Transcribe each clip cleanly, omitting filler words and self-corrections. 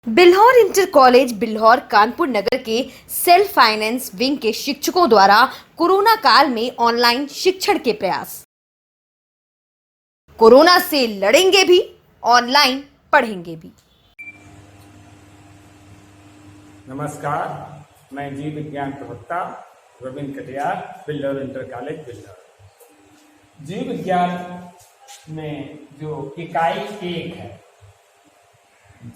Bilhaur inter college Bilhaur Kanpur नगर के self finance wing के शिक्षकों द्वारा कोरोना काल में ऑनलाइन शिक्षण के प्रयास। कोरोना से लड़ेंगे भी, ऑनलाइन पढ़ेंगे भी। नमस्कार, मैं जीव विज्ञान प्रवक्ता रविंद्र कटियार, बिल्हौर इंटर कॉलेज बिल्हौर। जीव विज्ञान में जो इकाई 1 है,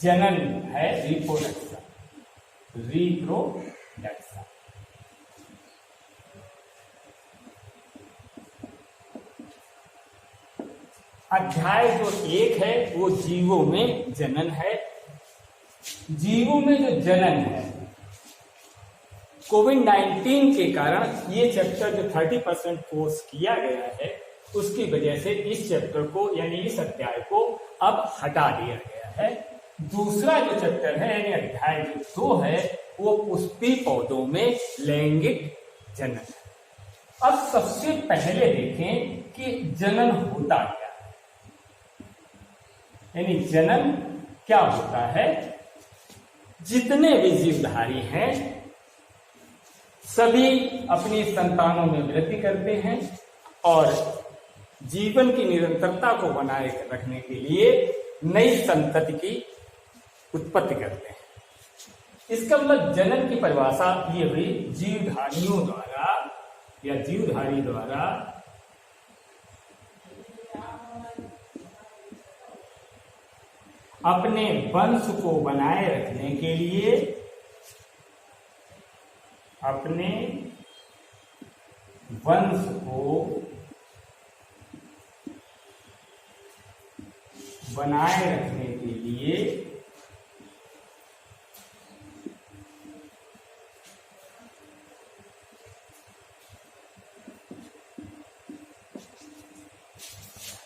जनन है, रिप्रोडक्शन। अध्याय जो 1 है वो जीवों में जनन है। जीवों में जो जनन है, कोविड-19 के कारण ये चैप्टर जो 30% कोर्स किया गया है, उसकी वजह से इस चैप्टर को यानी इस अध्याय को अब हटा दिया गया है। दूसरा जो चैप्टर है यानी अध्याय जो 2 है वो पुष्पी पौधों में लैंगिक जनन है। अब सबसे पहले देखें कि जनन होता क्या है, यानी जनन क्या होता है। जितने भी जीवधारी हैं सभी अपनी संतानों में वृद्धि करते हैं और जीवन की निरंतरता को बनाए रखने के लिए नई संतति की उत्पत्ति करते हैं। इसका मतलब जनन की परिभाषा ये हुई, जीवधारियों द्वारा या जीवधारी द्वारा अपने वंश को बनाए रखने के लिए अपने वंश को बनाए रखने के लिए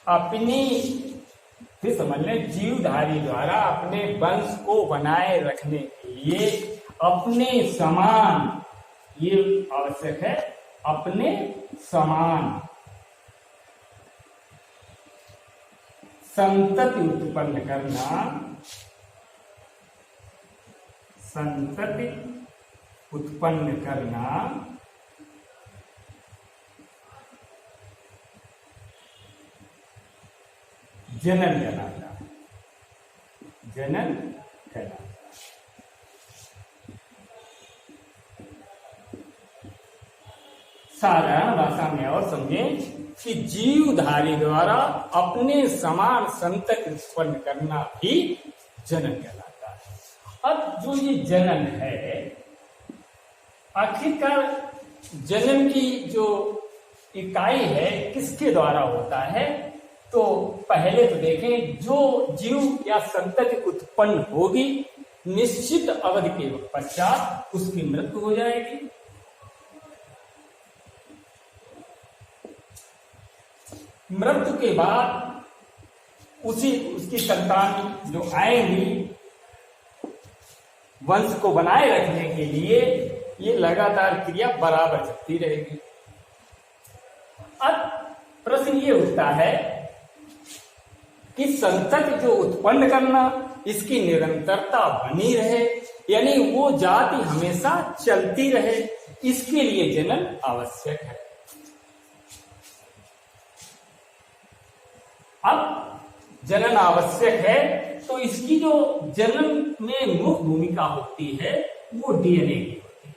अपनी, फिर समझ लें, जीवधारी द्वारा अपने वंश को बनाए रखने के लिए अपने समान, ये आवश्यक है, अपने समान संतति उत्पन्न करना, संतति उत्पन्न करना जनन कहलाता है। जनन कहलाता है। साधारण भाषा में और समझें कि जीवधारी द्वारा अपने समान संतति उत्पन्न करना भी जनन कहलाता है। अब जो ये जनन है, आखिरकार जनन की जो इकाई है किसके द्वारा होता है, तो पहले तो देखें, जो जीव या संतति उत्पन्न होगी निश्चित अवधि के पश्चात उसकी मृत्यु हो जाएगी। मृत्यु के बाद उसकी संतान जो आएंगी वंश को बनाए रखने के लिए, ये लगातार क्रिया बराबर चलती रहेगी। अब प्रश्न ये उठता है कि संतति जो उत्पन्न करना, इसकी निरंतरता बनी रहे, यानी वो जाति हमेशा चलती रहे, इसके लिए जनन आवश्यक है। अब जनन आवश्यक है तो इसकी जो जनन में मुख्य भूमिका होती है वो डीएनए की होती है।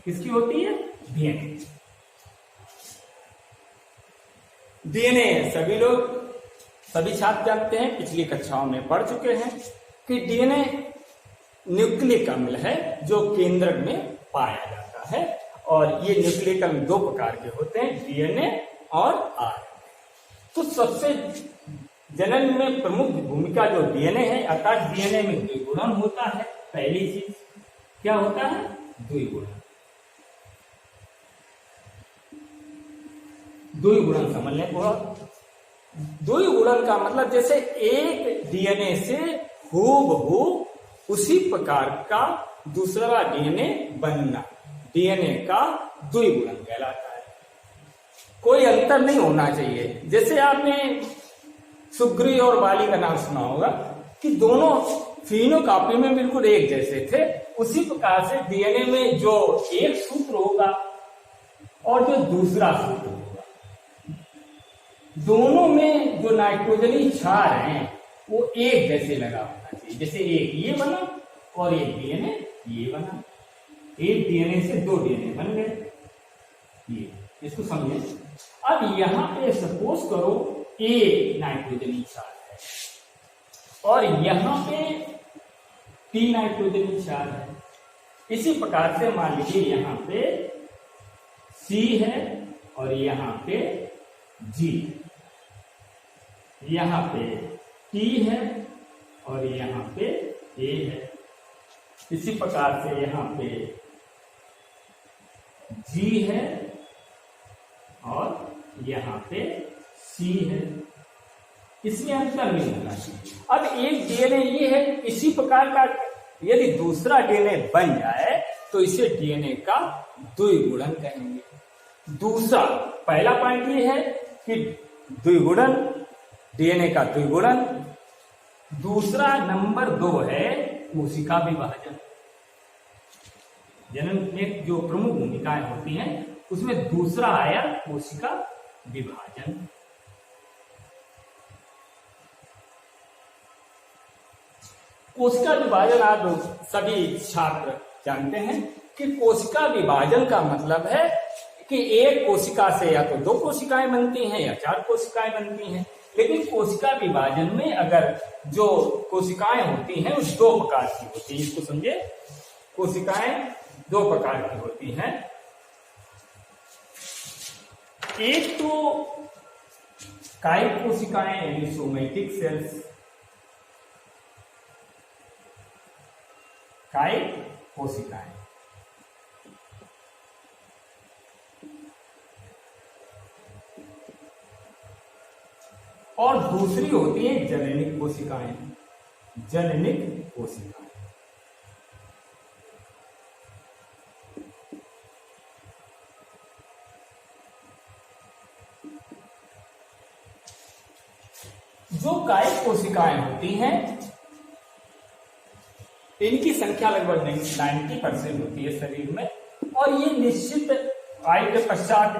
किसकी होती है? डीएनए। डीएनए सभी छात्र जानते हैं, पिछली कक्षाओं में पढ़ चुके हैं कि डीएनए न्यूक्लिक अम्ल है जो केंद्रक में पाया जाता है और ये न्यूक्लिक अम्ल 2 प्रकार के होते हैं, डीएनए और आरएनए। तो सबसे जनन में प्रमुख भूमिका जो डीएनए है, अर्थात डीएनए में द्विगुणन होता है। पहली चीज क्या होता है? द्विगुणन। द्विगुणन समझ लें पूरा। द्विगुणन का मतलब जैसे एक डीएनए से हूबहू उसी प्रकार का दूसरा डीएनए बनना, डीएनए का द्विगुणन कहलाता है। कोई अंतर नहीं होना चाहिए। जैसे आपने सुग्रीव और बाली का नाम सुना होगा कि दोनों तीनों कॉपी में बिल्कुल एक जैसे थे, उसी प्रकार से डीएनए में जो एक सूत्र होगा और जो दूसरा सूत्र होगा, दोनों में जो नाइट्रोजनी क्षार हैं वो एक जैसे लगा होना चाहिए। जैसे एक ये बना और एक डीएनए ये बना, एक डीएनए से दो डीएनए बन गए, ये इसको समझे। अब यहां पे सपोज करो ए नाइट्रोजनी क्षार है और यहां पे टी नाइट्रोजनी क्षार है। इसी प्रकार से मान लीजिए यहां पे सी है और यहां पे जी, यहां पे टी है और यहां पे ए है। इसी प्रकार से यहां पे जी है और यहां पे सी है। इसमें अंतर नहीं होना चाहिए। अब एक डीएनए ये है, इसी प्रकार का यदि दूसरा डीएनए बन जाए तो इसे डीएनए का द्विगुणन कहेंगे। दूसरा, पहला पॉइंट ये है कि द्विगुणन, डीएनए का द्विगुणन। दूसरा नंबर 2 है कोशिका विभाजन। जन्म में जो प्रमुख भूमिकाएं होती हैं उसमें दूसरा आया कोशिका विभाजन। कोशिका विभाजन आप सभी छात्र जानते हैं कि कोशिका विभाजन का मतलब है कि एक कोशिका से या तो 2 कोशिकाएं बनती हैं या 4 कोशिकाएं बनती हैं। लेकिन कोशिका विभाजन में अगर जो कोशिकाएं होती हैं वो 2 प्रकार की होती है। इसको समझे, कोशिकाएं 2 प्रकार की होती हैं। एक तो कायिक कोशिकाएं यानी सोमैटिक सेल्स, कायिक कोशिकाएं, और दूसरी होती है जननिक कोशिकाएं, जननिक कोशिकाएं। जो कायिक कोशिकाएं होती हैं इनकी संख्या लगभग 90% होती है शरीर में, और ये निश्चित आयु के पश्चात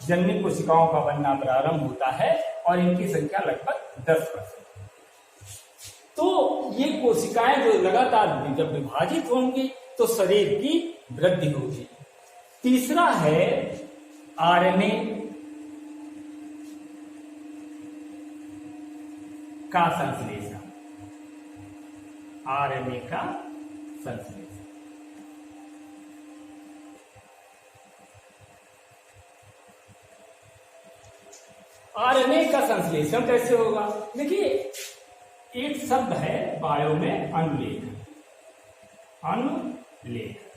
जननिक कोशिकाओं का बनना प्रारंभ होता है और इनकी संख्या लगभग 10%। तो ये कोशिकाएं जो लगातार जब विभाजित होंगी तो शरीर की वृद्धि होगी। तीसरा है आरएनए का संश्लेषण, आरएनए का संश्लेषण। आरएनए का संश्लेषण कैसे होगा? देखिए, एक शब्द है बायो में अनुलेखन, अनुलेखन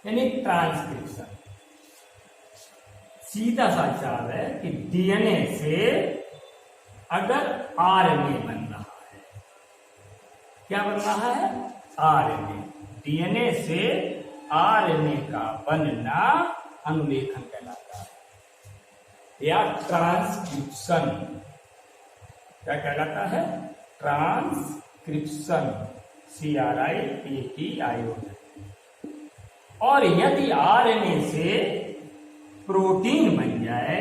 यानी ट्रांसक्रिप्शन। सीधा सा हिसाब है कि डीएनए से अगर आरएनए बन रहा है, क्या बन रहा है? आरएनए। डीएनए से आरएनए का बनना अनुलेखन कहलाता है या ट्रांसक्रिप्शन। क्या कहलाता है? Transcription, CRIPTION। और यदि आरएनए से प्रोटीन बन जाए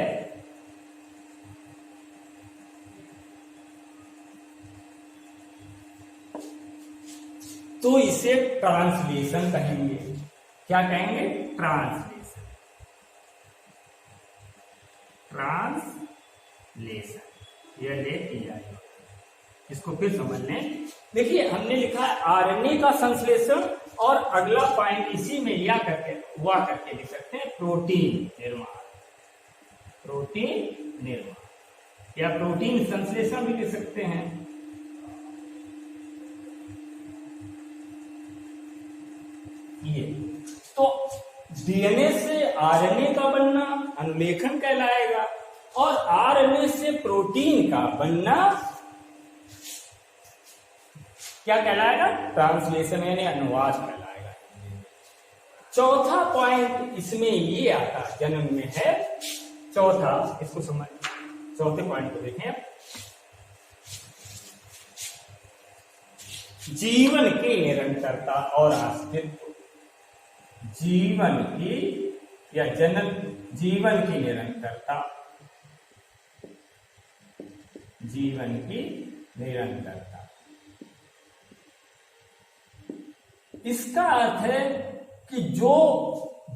तो इसे ट्रांसलेशन कहेंगे। क्या कहेंगे? ट्रांसलेशन, ट्रांसलेशन, यह ले किया है। इसको फिर समझ लें। देखिए, हमने लिखा है आरएनए का संश्लेषण, और अगला पॉइंट इसी में या करके लिख सकते हैं प्रोटीन निर्माण, प्रोटीन निर्माण या प्रोटीन संश्लेषण भी लिख सकते हैं। ये तो डीएनए से आरएनए का बनना अनुलेखन कहलाएगा, और आरएनए से प्रोटीन का बनना क्या कहलाएगा? ट्रांसलेशन यानी अनुवाद कहलाएगा। चौथा पॉइंट इसमें ये आता जन्म में है। चौथा, इसको समझ, चौथे पॉइंट को देखें। जीवन की निरंतरता और अस्तित्व, जीवन की या जीवन की निरंतरता, जीवन की निरंतरता। इसका अर्थ है कि जो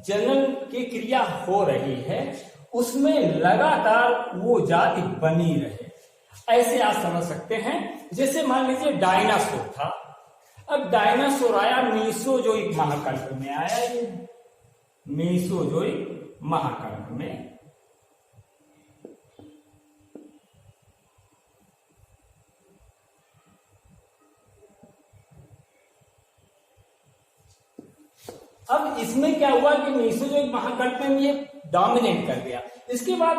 जनन की क्रिया हो रही है उसमें लगातार वो जाति बनी रहे। ऐसे आप समझ सकते हैं, जैसे मान लीजिए डायनासोर था, अब डायनासोर आया मीसोजोइक महाकल्प में आया, ये मीसोजोइक महाकल्प में। अब इसमें क्या हुआ कि मीसोजोइक महाकल्प में ये डोमिनेट कर गया। इसके बाद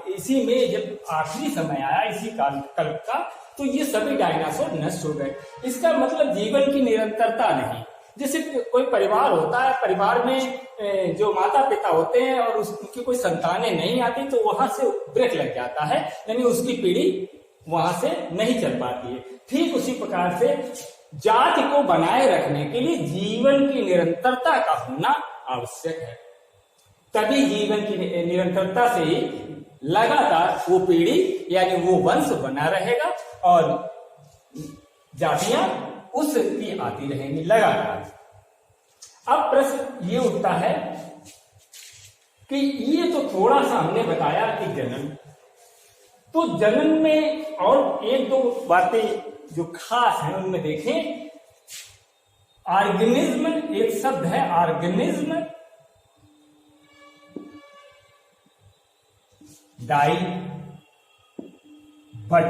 इसी में जब आखिरी समय आया इसी कल्प का, तो ये सभी डायनासोर नष्ट हो गए। इसका मतलब जीवन की निरंतरता नहीं। जैसे कोई परिवार होता है, परिवार में जो माता पिता होते हैं और उसकी कोई संतानें नहीं आती, तो वहां से ब्रेक लग जाता है, यानी उसकी पीढ़ी वहां से नहीं चल पाती है। ठीक उसी प्रकार से जाति को बनाए रखने के लिए जीवन की निरंतरता का होना आवश्यक है। तभी जीवन की निरंतरता से ही लगातार वो पीढ़ी यानी वो वंश बना रहेगा और जातियां उसकी आती रहेंगी लगातार। अब प्रश्न ये उठता है कि ये तो थोड़ा सा हमने बताया कि जनन, तो जनन में और एक दो बातें जो खास है उनमें देखें। ऑर्गेनिज्म एक शब्द है, organism die but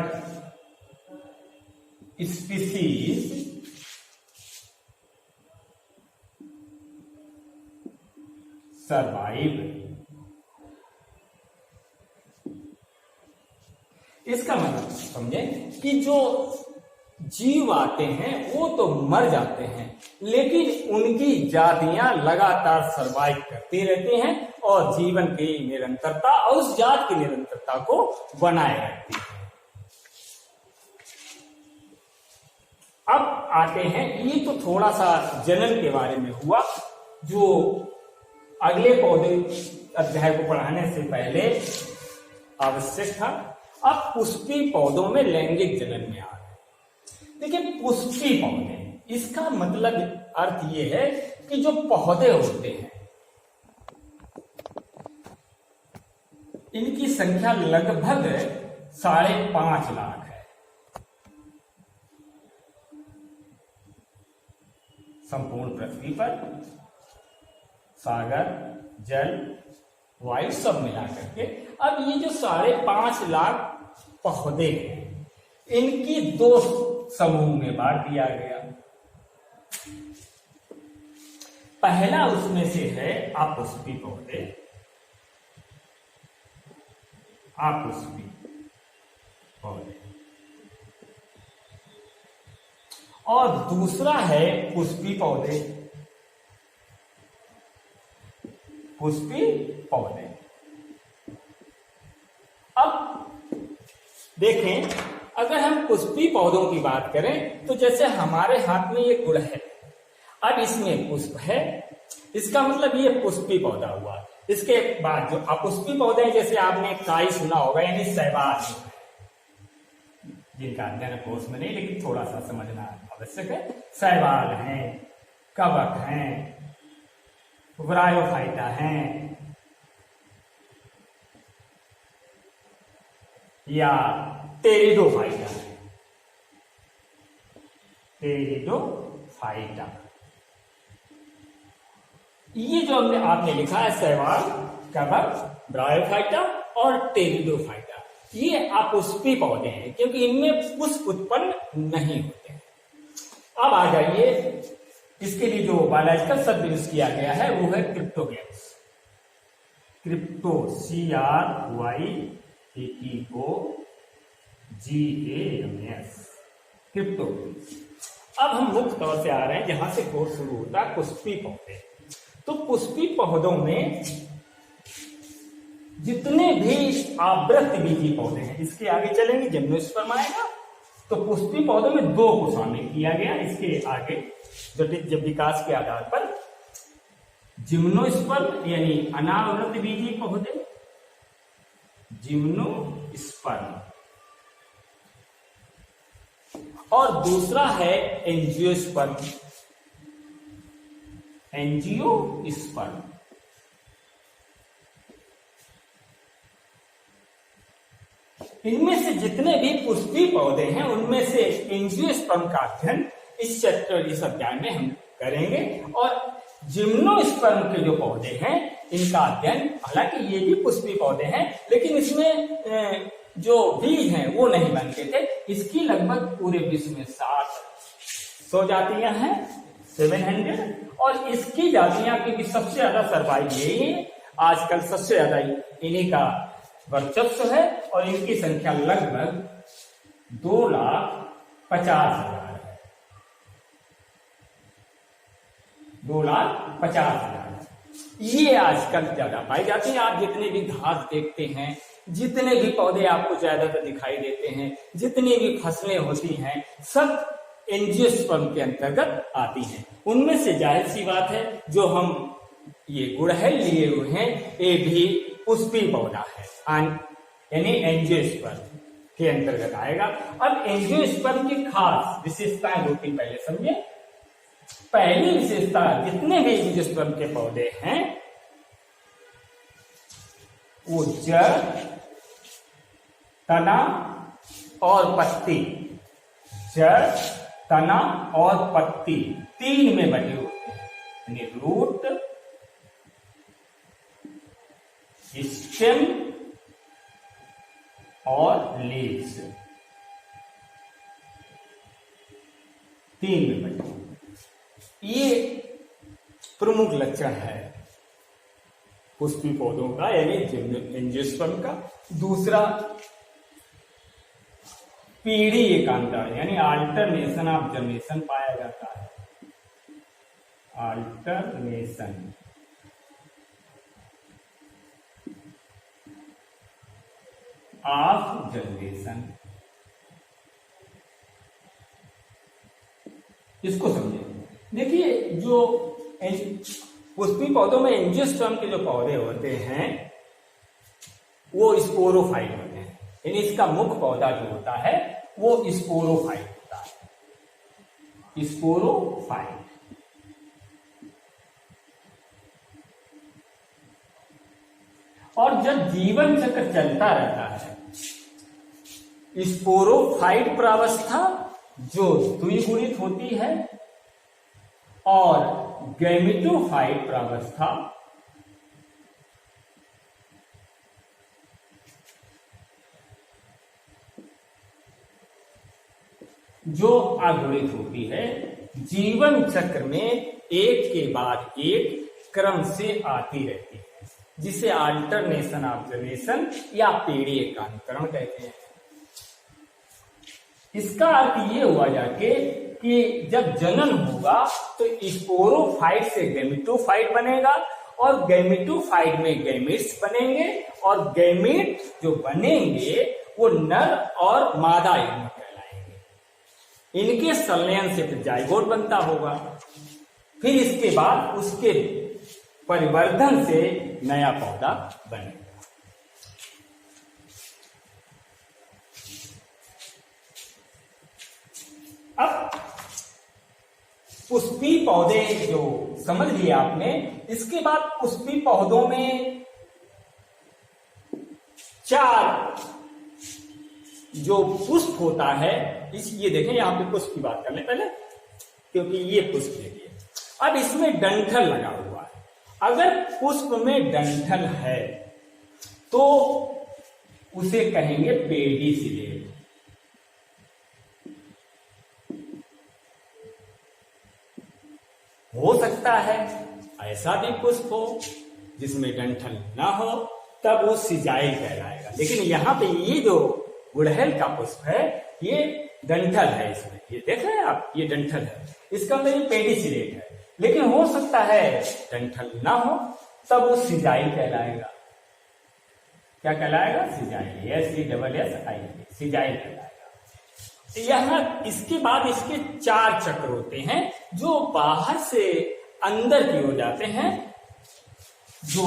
species survive. इसका मतलब समझे कि जो जीव आते हैं वो तो मर जाते हैं, लेकिन उनकी जातियां लगातार सर्वाइव करती रहती हैं और जीवन की निरंतरता और उस जात की निरंतरता को बनाए रखती है। अब आते हैं, ये तो थोड़ा सा जनन के बारे में हुआ जो अगले पौधे अध्याय को पढ़ाने से पहले आवश्यक था। अब पुष्पी पौधों में लैंगिक जनन में आ गए। देखिए पुष्पी पौधे, इसका मतलब अर्थ ये है कि जो पौधे होते हैं इनकी संख्या लगभग 5.5 लाख है। संपूर्ण पृथ्वी पर सागर, जल, वायु सब मिला करके। अब ये जो 5.5 लाख पौधे हैं इनकी 2 समूह में बांट दिया गया। पहला उसमें से है अपुष्पी पौधे, अपुष्पी पौधे, और दूसरा है पुष्पी पौधे, पुष्पी पौधे। अब देखें, अगर हम पुष्पी पौधों की बात करें तो जैसे हमारे हाथ में ये गुड़ है, अब इसमें पुष्प है, इसका मतलब ये पुष्पी पौधा हुआ। इसके बाद जो अपुष्पी पौधे हैं, जैसे आपने काई सुना होगा यानी शैवाल, जिनका अध्ययन कोर्स में नहीं लेकिन थोड़ा सा समझना आवश्यक है। शैवाल हैं, कवक हैं, ब्रायोफाइटा हैं, या टेरिडोफाइटा है, टेरिडोफाइटा। ये जो आपने लिखा है शैवाल, कवक, ब्रायोफाइटा और टेरिडोफाइटा, ये अपुष्पी पौधे हैं क्योंकि इनमें पुष्प उत्पन्न नहीं होते हैं। अब आ जाइए, इसके लिए जो बायोलॉजिकल शब्द यूज किया गया है वो है क्रिप्टोगेम्स। Crypto, CRYPTOGAMS, cryptogams. अब हम मुख्य तौर से आ रहे हैं जहां से कोर्स शुरू होता है, पुष्पी पौधे। तो पुष्पी पौधों में जितने भी आवृत बीजी पौधे हैं, इसके आगे चलेंगे जिम्नोस्पर्म आएगा, तो पुष्पी पौधों में 2 को शामिल किया गया इसके आगे जटिल विकास के आधार पर। जिम्नोस्पर्म यानी अनावृत बीजी पौधे, जिम्नोस्पर्म, और दूसरा है एंजियोस्पर्म, एंजियोस्पर्म। इनमें से जितने भी पुष्पी पौधे हैं उनमें से एंजियोस्पर्म का अध्ययन इस अध्याय में हम करेंगे, और जिम्नोस्पर्म के जो पौधे हैं इनका अध्ययन, हालांकि ये भी पुष्पी पौधे हैं लेकिन इसमें जो बीज हैं वो नहीं बनते थे। इसकी लगभग पूरे विश्व में 100 जातियां हैं, 700, और इसकी जातियां की भी सबसे ज्यादा सर्वाइव यही है। आजकल सबसे ज्यादा इन्हीं का वर्चस्व है और इनकी संख्या लगभग 2,50,000 है, 2,50,000। ये आजकल ज्यादा पाई जाती है। आप जितने भी घास देखते हैं, जितने भी पौधे आपको ज्यादातर दिखाई देते हैं, जितनी भी फसलें होती हैं, सब एंजियोस्पर्म के अंतर्गत आती हैं। उनमें से जाहिर सी बात है जो हम ये गुड़हल लिए हुए हैं ये भी पुष्पी पौधा है, यानी एंजियोस्पर्म के अंतर्गत आएगा। अब एंजियोस्पर्म की खास विशेषताएं होती पहले समझे। पहली विशेषता, जितने भी एंजियोस्पर्म के पौधे हैं वो जड़, तना और पत्ती, जड़, तना और पत्ती 3 में बटे होते हैं, यानी रूट, स्टेम और लीव्स 3 में बटे। ये प्रमुख लक्षण है पुष्पी पौधों का यानी एंजियोस्पर्म का। दूसरा, पीढ़ी एकांतर यानी अल्टरनेशन ऑफ जनरेशन पाया जाता है, अल्टरनेशन ऑफ जनरेशन। इसको समझिए। देखिए, जो पुष्पी पौधों में एंजियोस्पर्म के जो पौधे होते हैं वो स्पोरोफाइट होते हैं, यानी इसका मुख्य पौधा जो होता है वो स्पोरोफाइट होता है, स्पोरोफाइट। और जब जीवन चक्र चलता रहता है, स्पोरोफाइट प्रावस्था जो द्विगुणित होती है और गैमेटोफाइट प्रावस्था जो अगुणित होती है, जीवन चक्र में एक के बाद एक क्रम से आती रहती है, जिसे अल्टरनेशन ऑफ जनरेशन या पीढ़ी एकांतरण कहते हैं। इसका अर्थ ये हुआ जाके कि जब जनन होगा तो स्पोरोफाइट से गैमेटोफाइट बनेगा और गैमेटोफाइट में गैमेट्स बनेंगे और गैमेट जो बनेंगे वो नर और मादा युग्म कहलाएंगे। इनके संलयन से फिर जाइगोट बनता होगा, फिर इसके बाद उसके परिवर्धन से नया पौधा बनेगा। अब पुष्पी पौधे जो समझ लिए आपने, इसके बाद पुष्पी पौधों में 4 जो पुष्प होता है, ये देखें, यहां पे पुष्प की बात कर लें पहले, क्योंकि ये पुष्प देखिए। अब इसमें डंठल लगा हुआ है। अगर पुष्प में डंठल है तो उसे कहेंगे पेडिसिलेट। हो सकता है ऐसा भी पुष्प हो जिसमें डंठल ना हो, तब वो सिजाइल कहलाएगा। लेकिन यहाँ पे ये जो गुड़हल का पुष्प है ये डंठल है, इसमें ये देख रहे हैं आप, ये डंठल है, इसका मतलब ये पेडिसिलेट है। लेकिन हो सकता है डंठल ना हो, तब वो सिजाइल कहलाएगा। क्या कहलाएगा? सिजाइल, SESSIL, सिजाइल कहलाएगा। यहाँ इसके बाद इसके 4 चक्र होते हैं जो बाहर से अंदर की ओर जाते हैं, जो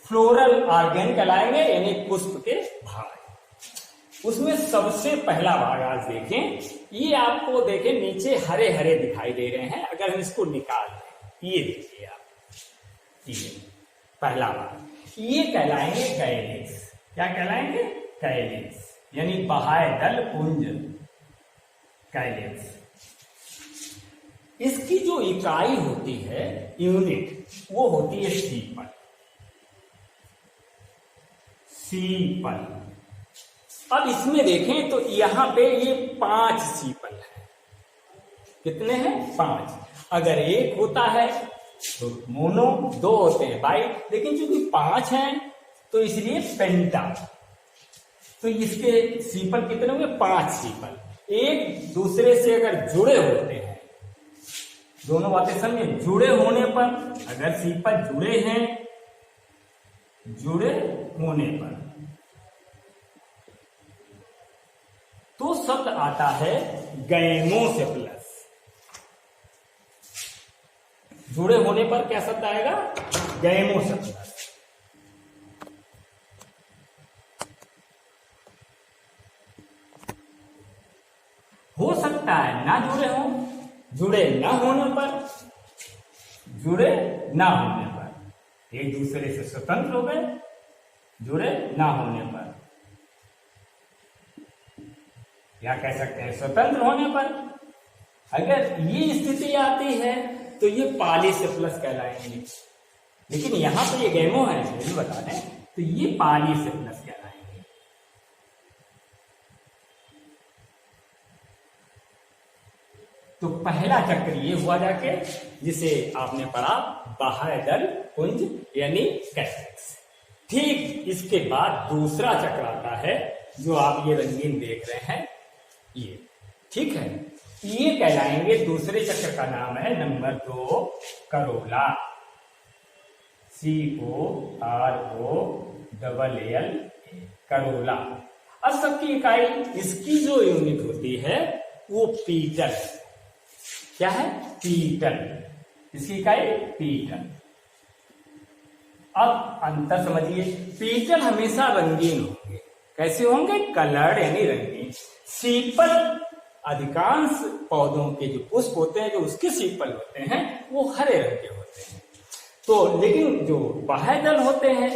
फ्लोरल ऑर्गन कहलाएंगे, यानी पुष्प के भाग। उसमें सबसे पहला भाग आज देखें, ये आपको देखें नीचे हरे हरे दिखाई दे रहे हैं। अगर हम इसको निकाल दें, ये देखिए आप, ये पहला भाग, ये कहलाएंगे कैलिक्स। क्या कहलाएंगे? कैलिक्स, यानी बाह्य दल पुंज, कैलिक्स। इसकी जो इकाई होती है, यूनिट, वो होती है सीपल। सीपल। अब इसमें देखें तो यहां पे ये 5 सीपल है। कितने हैं? 5। अगर एक होता है तो मोनो, 2 होते हैं बाई, लेकिन चूंकि 5 हैं तो इसलिए पेंटा। तो इसके सीपल कितने होंगे? 5 सीपल। एक दूसरे से अगर जुड़े होते हैं, दोनों बातें समझे, जुड़े होने पर, अगर सीपल जुड़े हैं, जुड़े होने पर तो शब्द आता है गैमोसेफलस। जुड़े होने पर क्या शब्द आएगा? गैमोसेफलस। हो सकता है ना जुड़े हों, जुड़े ना होने पर, जुड़े ना होने पर, एक दूसरे से स्वतंत्र हो गए, जुड़े ना होने पर, या कह सकते हैं स्वतंत्र होने पर। अगर ये स्थिति आती है तो ये पॉलीसेफलस कहलाएंगे। लेकिन यहां पे ये गैमो है, ये बता दें, तो ये पॉलीसेफलस कहलाएंगे। तो पहला चक्र ये हुआ जाके, जिसे आपने पढ़ा बाह्य दल पुंज, यानी कैलिक्स। ठीक इसके बाद दूसरा चक्र आता है, जो आप ये रंगीन देख रहे हैं, ये, ठीक है। ये कहलाएंगे, दूसरे चक्र का नाम है नंबर 2 करोला। COROLL, Corolla. अब सबकी इकाई, इसकी जो यूनिट होती है वो पीटल। क्या है? पीटल। इसकी इकाई पीटल। अब अंतर समझिए, पीटल हमेशा रंगीन होंगे। कैसे होंगे? कलर्ड, यानी रंगीन। सीपल, अधिकांश पौधों के जो पुष्प होते हैं, जो उसके सीपल होते हैं, वो हरे रंग के होते हैं। तो लेकिन जो बाह्य दल होते हैं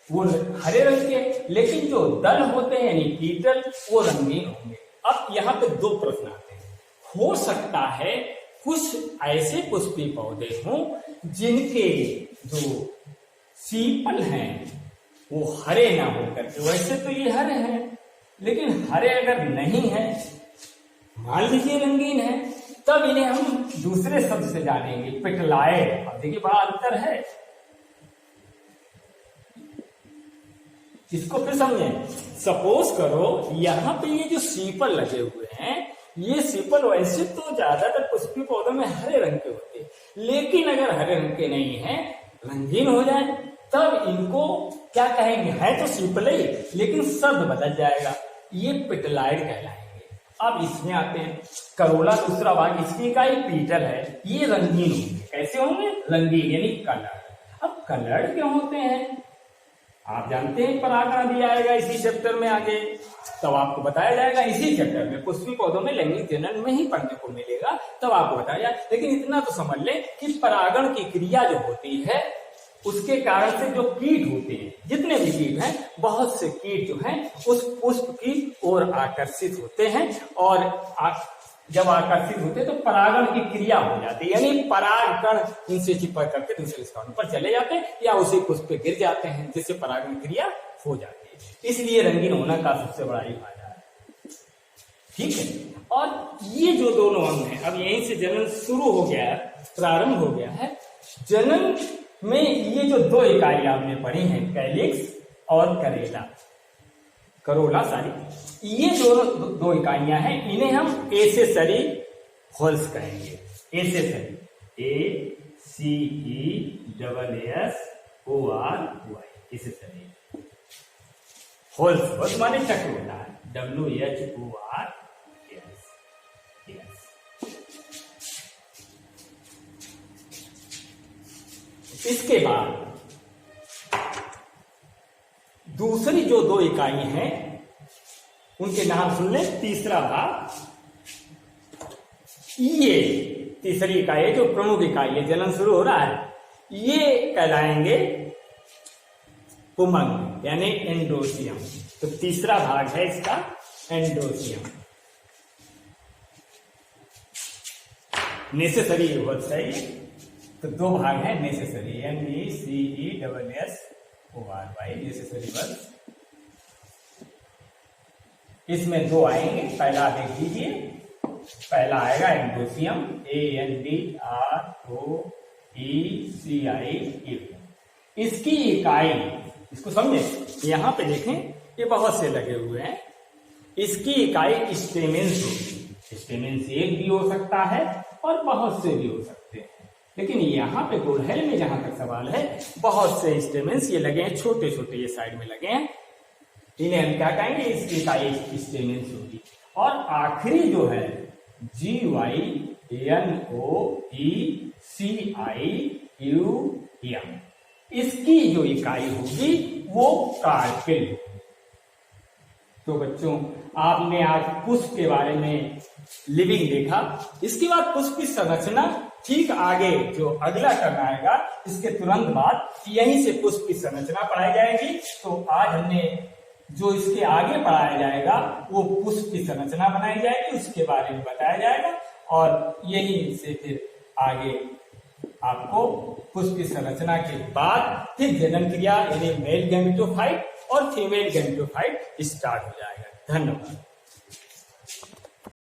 वो हरे रंग के, लेकिन जो दल होते हैं यानी कीटल, वो रंगीन होंगे। अब यहाँ पे 2 प्रश्न आते हैं। हो सकता है कुछ ऐसे पुष्पीय पौधे हों जिनके जो सीपल हैं वो हरे ना होकर के, वैसे तो ये हरे हैं, लेकिन हरे अगर नहीं है, मान लीजिए रंगीन है, तब इन्हें हम दूसरे शब्द से जानेंगे, पेटलाइड। अब देखिए बड़ा अंतर है, इसको फिर समझें। सपोज करो यहां पे ये जो सीपल लगे हुए हैं, ये सीपल वैसे तो ज्यादातर पुष्पीय पौधों में हरे रंग के होते हैं, लेकिन अगर हरे रंग के नहीं है, रंगीन हो जाए, तब इनको क्या कहेंगे? है तो सीपल ही, लेकिन शब्द बदल जाएगा, ये पेटलाइड कहलाएंगे। अब इसमें आते हैं करोला, दूसरा भाग, इसकी इकाई पीटल है। ये रंगीन होंगे। कैसे होंगे? रंगीन, यानी कलर्ड। अब कलर्ड क्यों होते हैं? आप जानते हैं परागण भी आएगा इसी चैप्टर में आगे, तब आपको बताया जाएगा इसी चैप्टर में। पुष्पीय पौधों में लैंगिक जनन में ही पढ़ने को मिलेगा, तब आपको बताया। लेकिन इतना तो समझ ले कि परागण की क्रिया जो होती है, उसके कारण से जो कीट होते हैं, जितने भी कीट हैं, बहुत से कीट जो हैं उस पुष्प की ओर आकर्षित होते हैं, और जब आकर्षित होते हैं तो परागण की क्रिया हो जाती है, यानी परागकण उनसे चिपक करके दूसरे स्थानों पर चले जाते हैं या उसी पुष्प पे गिर जाते हैं, जिससे परागण क्रिया हो जाती है। इसलिए रंगीन होना का सबसे बड़ा ही फायदा है, ठीक है। और ये जो दोनों अंग हैं, अब यहीं से जनन शुरू हो गया है, प्रारंभ हो गया है। जनन में ये जो 2 इकाई आपने पढ़ी हैं, कैलिक्स और करेला, करोला सारी, ये दोनों 2 इकाइयां हैं। इन्हें हम एसेसरी होल्स कहेंगे। Accessory, ACESSORY, accessory holes. Holes माने चक्र होता है, WHOR इसके बाद दूसरी जो 2 इकाई हैं उनके नाम सुन लें। तीसरा भाग ये तीसरी इकाई है जो प्रमुख इकाई है, जनन शुरू हो रहा है, ये कहलाएंगे पुमंग यानी एंडोसियम। तो तीसरा भाग है इसका एंडोसियम। नेसेसरी बहुत सही। तो 2 भाग है नेसेसरी, NECESSORY, नेसेसरी वर्ड। इसमें 2 आएंगे। पहला देख लीजिए, पहला आएगा एंडोसियम, ANDROECIUM। इसकी इकाई, इसको समझे, यहां पे देखें ये बहुत से लगे हुए हैं। इसकी इकाई स्टेमेंस होगी। स्टेमेंस एक भी हो सकता है और बहुत से भी हो सकते हैं, लेकिन यहाँ पे गुड़हल में जहां तक सवाल है बहुत से स्टेमेंस ये लगे हैं, छोटे छोटे ये साइड में लगे हैं। इन्हें हम क्या कहेंगे, इसकी इकाई स्टेमेंस होगी। और आखिरी जो है GYNOECIUM, इसकी जो इकाई होगी वो कार्पेल। तो बच्चों, आपने आज पुष्प के बारे में लिविंग देखा। इसके बाद पुष्प की संरचना ठीक आगे जो अगला टर्म आएगा इसके तुरंत बाद यहीं से पुष्प की संरचना पढ़ाई जाएगी। तो आज हमने जो इसके आगे पढ़ाया जाएगा वो पुष्प की संरचना बनाई जाएगी, उसके बारे में बताया जाएगा। और यहीं से फिर आगे आपको पुष्प की संरचना के बाद फिर जनन क्रिया यानी मेल गैमेटोफाइट और फीमेल गैमेटोफाइट स्टार्ट हो जाएगा। धन्यवाद।